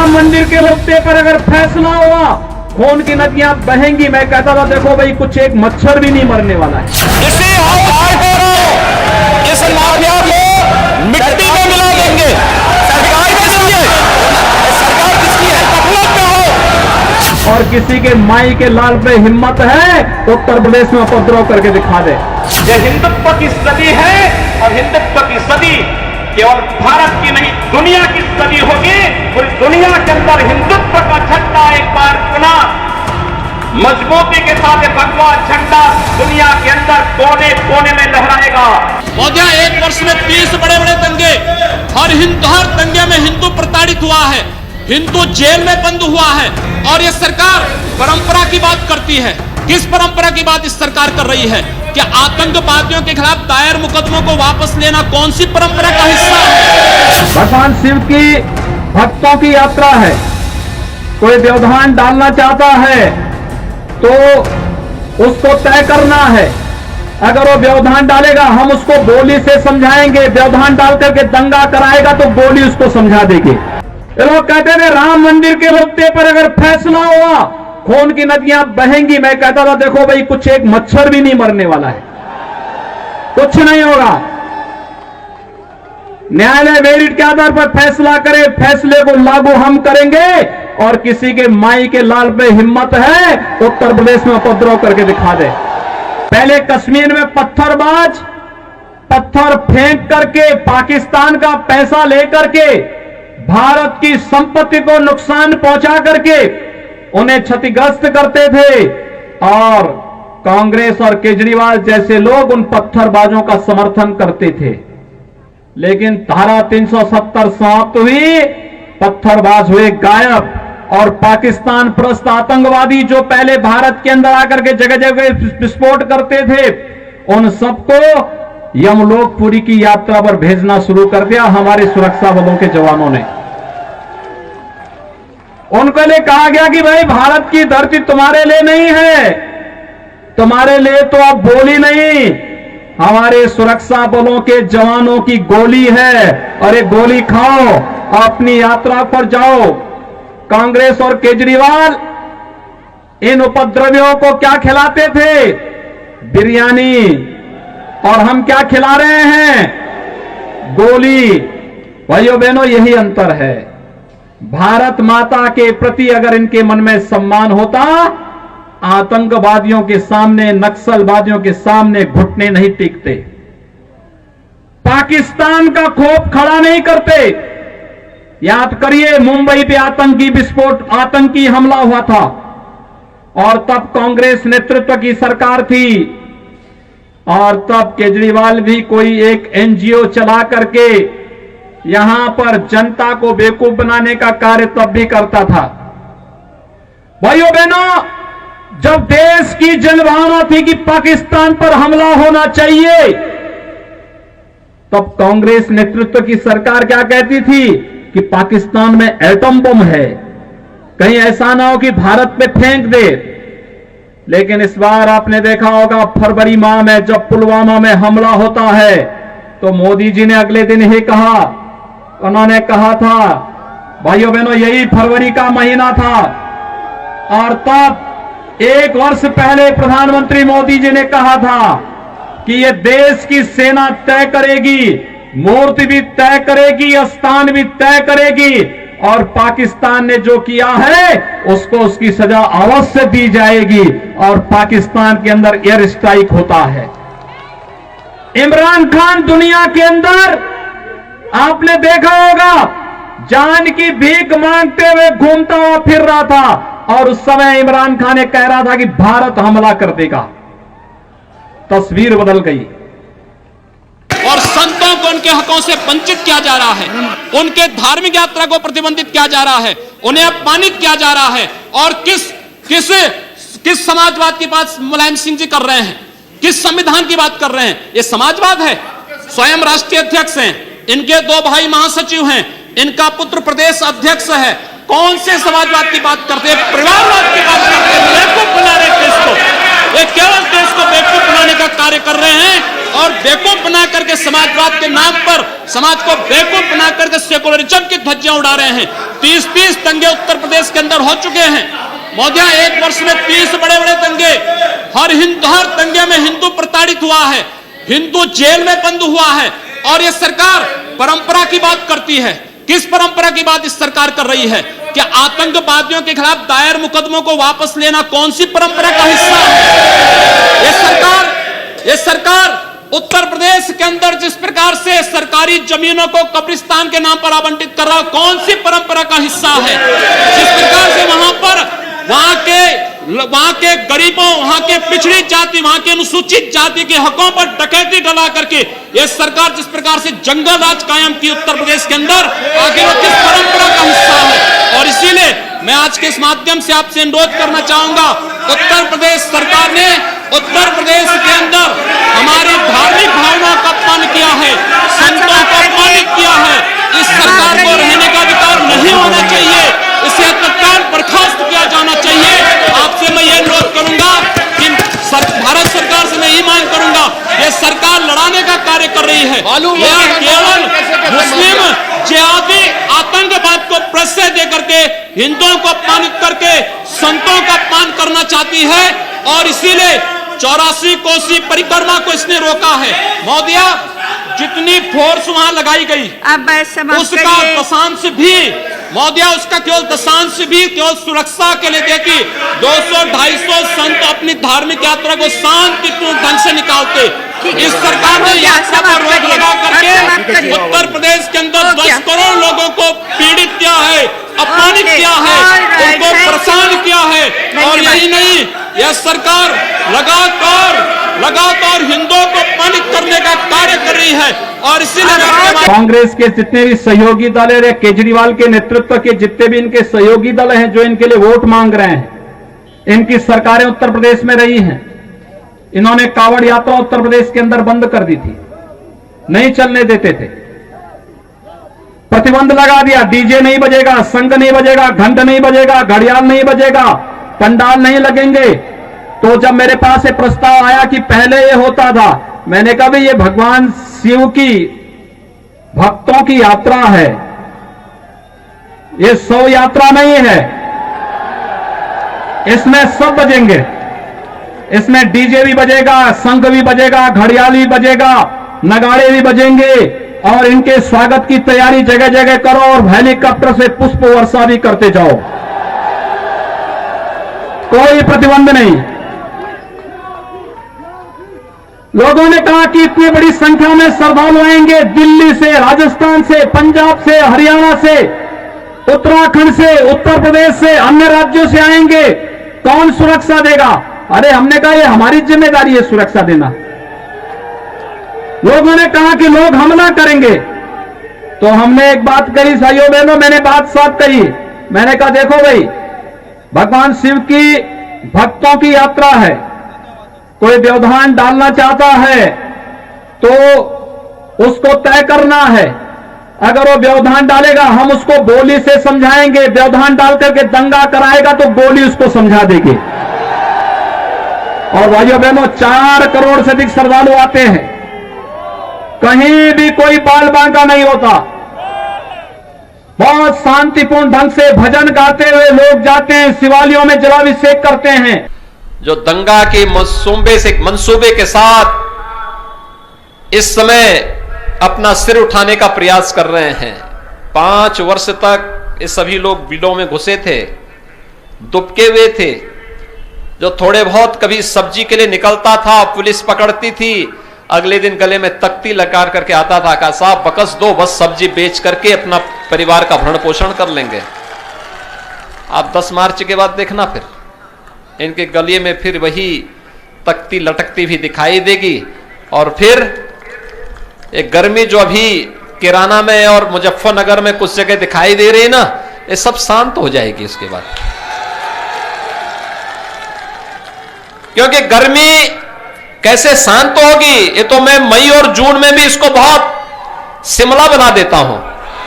राम मंदिर के मुद्दे पर अगर फैसला हुआ, खून की नदियां बहेंगी। मैं कहता था देखो भाई, कुछ एक मच्छर भी नहीं मरने वाला है। इसी इस माफिया को मिट्टी में मिला देंगे। सरकार किसकी है? सरकार किसकी है? गफलत में हो। और किसी के माई के लाल पे हिम्मत है तो उत्तर प्रदेश में उपद्रव करके दिखा दे। ये हिंदुत्व की सदी है और हिंदुत्व की सदी केवल भारत की नहीं, दुनिया की सदी होगी। पूरी दुनिया के अंदर हिंदुत्व का झंडा एक बार पुनः मजबूती के साथ भगवा झंडा दुनिया के अंदर कोने कोने में लहराएगा। महोदय, एक वर्ष में 30 बड़े बड़े दंगे, हर दंगे में हिंदू प्रताड़ित हुआ है, हिंदू जेल में बंद हुआ है। और ये सरकार परंपरा की बात करती है। किस परंपरा की बात इस सरकार कर रही है? कि आतंकवादियों के खिलाफ दायर मुकदमों को वापस लेना कौन सी परंपरा का हिस्सा है? भगवान शिव की भक्तों की यात्रा है। कोई व्यवधान डालना चाहता है तो उसको तय करना है। अगर वो व्यवधान डालेगा, हम उसको गोली से समझाएंगे। व्यवधान डाल करके दंगा कराएगा तो गोली उसको समझा देंगे। ये लोग कहते थे राम मंदिर के मुद्दे पर अगर फैसला हुआ, खून की नदियां बहेंगी। मैं कहता था देखो भाई, कुछ एक मच्छर भी नहीं मरने वाला है, कुछ नहीं होगा। न्यायालय मेरिट के आधार पर फैसला करे, फैसले को लागू हम करेंगे। और किसी के माई के लाल पे हिम्मत है तो उत्तर प्रदेश में उपद्रव करके दिखा दे। पहले कश्मीर में पत्थरबाज पत्थर फेंक करके, पाकिस्तान का पैसा लेकर के, भारत की संपत्ति को नुकसान पहुंचा करके उन्हें क्षतिग्रस्त करते थे। और कांग्रेस और केजरीवाल जैसे लोग उन पत्थरबाजों का समर्थन करते थे। लेकिन धारा 370 समाप्त हुई, पत्थरबाज हुए गायब। और पाकिस्तान प्रस्त आतंकवादी जो पहले भारत के अंदर आकर के जगह जगह विस्फोट करते थे, उन सबको यमलोकपुरी की यात्रा पर भेजना शुरू कर दिया हमारे सुरक्षा बलों के जवानों ने। उनको लिए कहा गया कि भाई, भारत की धरती तुम्हारे लिए नहीं है, तुम्हारे लिए तो अब बोली नहीं, हमारे सुरक्षा बलों के जवानों की गोली है। और ये गोली खाओ, अपनी यात्रा पर जाओ। कांग्रेस और केजरीवाल इन उपद्रवियों को क्या खिलाते थे? बिरयानी। और हम क्या खिला रहे हैं? गोली। भाइयों बहनों, यही अंतर है। भारत माता के प्रति अगर इनके मन में सम्मान होता, आतंकवादियों के सामने, नक्सलवादियों के सामने घुटने नहीं टेकते, पाकिस्तान का खौफ खड़ा नहीं करते। याद करिए, मुंबई पे आतंकी विस्फोट, आतंकी हमला हुआ था और तब कांग्रेस नेतृत्व की सरकार थी। और तब केजरीवाल भी कोई एक एनजीओ चला करके यहां पर जनता को बेवकूफ बनाने का कार्य तब भी करता था। भाइयों बहनों, जब देश की जनभावना थी कि पाकिस्तान पर हमला होना चाहिए, तब कांग्रेस नेतृत्व की सरकार क्या कहती थी कि पाकिस्तान में एटम बम है, कहीं ऐसा ना हो कि भारत पे फेंक दे। लेकिन इस बार आपने देखा होगा, फरवरी माह में जब पुलवामा में हमला होता है, तो मोदी जी ने अगले दिन ही कहा, उन्होंने कहा था, भाइयों बहनों, यही फरवरी का महीना था। और तब 1 वर्ष पहले प्रधानमंत्री मोदी जी ने कहा था कि यह देश की सेना तय करेगी, मूर्ति भी तय करेगी, स्थान भी तय करेगी। और पाकिस्तान ने जो किया है उसको उसकी सजा अवश्य दी जाएगी। और पाकिस्तान के अंदर एयर स्ट्राइक होता है। इमरान खान दुनिया के अंदर आपने देखा होगा, जान की भीख मांगते हुए घूमता हुआ फिर रहा था। और उस समय इमरान खान ने कह रहा था कि भारत हमला कर देगा। तस्वीर बदल गई। और संतों को उनके हकों से वंचित किया जा रहा है, उनके धार्मिक यात्रा को प्रतिबंधित किया जा रहा है, उन्हें अपमानित किया जा रहा है। और किस समाजवाद की बात मुलायम सिंह जी कर रहे हैं? किस संविधान की बात कर रहे हैं? ये समाजवाद है। स्वयं राष्ट्रीय अध्यक्ष हैं, इनके 2 भाई महासचिव हैं, इनका पुत्र प्रदेश अध्यक्ष है। कौन से समाजवाद की बात करते हैं? परिवारवाद की बात करते हैं। बेवकूफ बना रहे देश को, ये केवल देश को बेवकूफ बनाने का कार्य कर रहे हैं। और बेवकूफ बना करके समाजवाद के नाम पर समाज को बेवकूफ बना करके सेकुलरिज्म की धज्जियां उड़ा रहे हैं। 30 दंगे उत्तर प्रदेश के अंदर हो चुके हैं। मोदी, एक वर्ष में 30 बड़े बड़े दंगे, हर दंगे में हिंदू प्रताड़ित हुआ है, हिंदू जेल में बंद हुआ है। और ये सरकार परंपरा की बात करती है। किस परंपरा की बात इस सरकार कर रही है? कि आतंकवादियों के खिलाफ दायर मुकदमों को वापस लेना कौन सी परंपरा का हिस्सा है? ये सरकार उत्तर प्रदेश के अंदर जिस प्रकार से सरकारी जमीनों को कब्रिस्तान के नाम पर आवंटित कर रहा है, कौन सी परंपरा का हिस्सा है? जिस प्रकार से वहां के गरीबों, वहां के पिछड़ी जाति, वहां के अनुसूचित जाति के हकों पर डकैती डला करके यह सरकार जिस प्रकार से जंगल राज कायम की उत्तर प्रदेश के अंदर, आखिर वो किस परंपरा का हिस्सा है? और इसीलिए मैं आज के इस माध्यम से आपसे अनुरोध करना चाहूंगा, उत्तर प्रदेश सरकार ने उत्तर प्रदेश के अंदर हमारी धार्मिक भावनाओं का अपमान किया है, संतों को अपमानित किया है। इस सरकार को रहने का अधिकार नहीं होना चाहिए, इसे तत्काल बर्खास्त किया जाना चाहिए। आपसे मैं ये अनुरोध करूंगा कि भारत सरकार से मैं ये मांग करूंगा, ये सरकार लड़ाने का कार्य कर रही है, यह केवल मुस्लिम जिहादी आतंकवाद को प्रश्रय दे करके हिंदुओं को अपमानित करके संतों का अपमान करना चाहती है। और इसीलिए 84 कोसी परिक्रमा को इसने रोका है। मोदिया, जितनी फोर्स वहां लगाई गई उसका दशांश भी, मोदिया, उसका केवल दशांश भी केवल सुरक्षा के लिए देखी। 200-250 संत अपनी धार्मिक यात्रा को शांतिपूर्ण ढंग से निकालते। इस सरकार ने यात्रा पर रोक लगा करके उत्तर प्रदेश के अंदर 10 करोड़ लोगों को पीड़ित किया है, अपमानित किया है, उनको परेशान किया है। और यही नहीं, यह सरकार लगातार हिंदुओं को अपमानित करने का कार्य कर रही है। और इसीलिए कांग्रेस के जितने भी सहयोगी दल है, केजरीवाल के नेतृत्व के जितने भी इनके सहयोगी दल हैं जो इनके लिए वोट मांग रहे हैं, इनकी सरकारें उत्तर प्रदेश में रही हैं। इन्होंने कावड़ यात्रा उत्तर प्रदेश के अंदर बंद कर दी थी, नहीं चलने देते थे, प्रतिबंध लगा दिया। डीजे नहीं बजेगा, संग नहीं बजेगा, घंट नहीं बजेगा, घड़ियाल नहीं बजेगा, पंडाल नहीं लगेंगे। तो जब मेरे पास ये प्रस्ताव आया कि पहले ये होता था, मैंने कहा भाई ये भगवान शिव की भक्तों की यात्रा है, ये 100 यात्रा नहीं है, इसमें सब बजेंगे, इसमें डीजे भी बजेगा, शंख भी बजेगा, घड़ियाल भी बजेगा, नगाड़े भी बजेंगे। और इनके स्वागत की तैयारी जगह जगह करो और हेलीकॉप्टर से पुष्प वर्षा भी करते जाओ, कोई प्रतिबंध नहीं। लोगों ने कहा कि इतनी बड़ी संख्या में श्रद्धालु आएंगे, दिल्ली से, राजस्थान से, पंजाब से, हरियाणा से, उत्तराखंड से, उत्तर प्रदेश से, अन्य राज्यों से आएंगे, कौन सुरक्षा देगा? अरे हमने कहा ये हमारी जिम्मेदारी है सुरक्षा देना। लोगों ने कहा कि लोग हमला करेंगे, तो हमने एक बात कही, भाइयों बहनों, मैंने बात साफ कही। मैंने कहा देखो भाई, भगवान शिव की भक्तों की यात्रा है, कोई व्यवधान डालना चाहता है तो उसको तय करना है। अगर वो व्यवधान डालेगा हम उसको गोली से समझाएंगे, व्यवधान डाल करके दंगा कराएगा तो गोली उसको समझा देंगे। और भाइयों बहनों, 4 करोड़ से अधिक श्रद्धालु आते हैं, कहीं भी कोई बाल बांका नहीं होता, बहुत शांतिपूर्ण ढंग से भजन गाते हुए लोग जाते हैं, शिवालयों में जलाभिषेक करते हैं। जो दंगा के मंसूबे के साथ इस समय अपना सिर उठाने का प्रयास कर रहे हैं। 5 वर्ष तक ये सभी लोग बिलों में घुसे थे, दुबके हुए थे। जो थोड़े बहुत कभी सब्जी के लिए निकलता था, पुलिस पकड़ती थी, अगले दिन गले में तख्ती लगा करके आता था, कहा साहब बकस दो, बस सब्जी बेच करके अपना परिवार का भरण पोषण कर लेंगे। आप 10 मार्च के बाद देखना, फिर इनके गले में फिर वही तख्ती लटकती भी दिखाई देगी। और फिर एक गर्मी जो अभी किराना में और मुजफ्फरनगर में कुछ जगह दिखाई दे रही है ना, ये सब शांत हो जाएगी इसके बाद। क्योंकि गर्मी कैसे शांत होगी, ये तो मैं मई और जून में भी इसको बहुत शिमला बना देता हूं।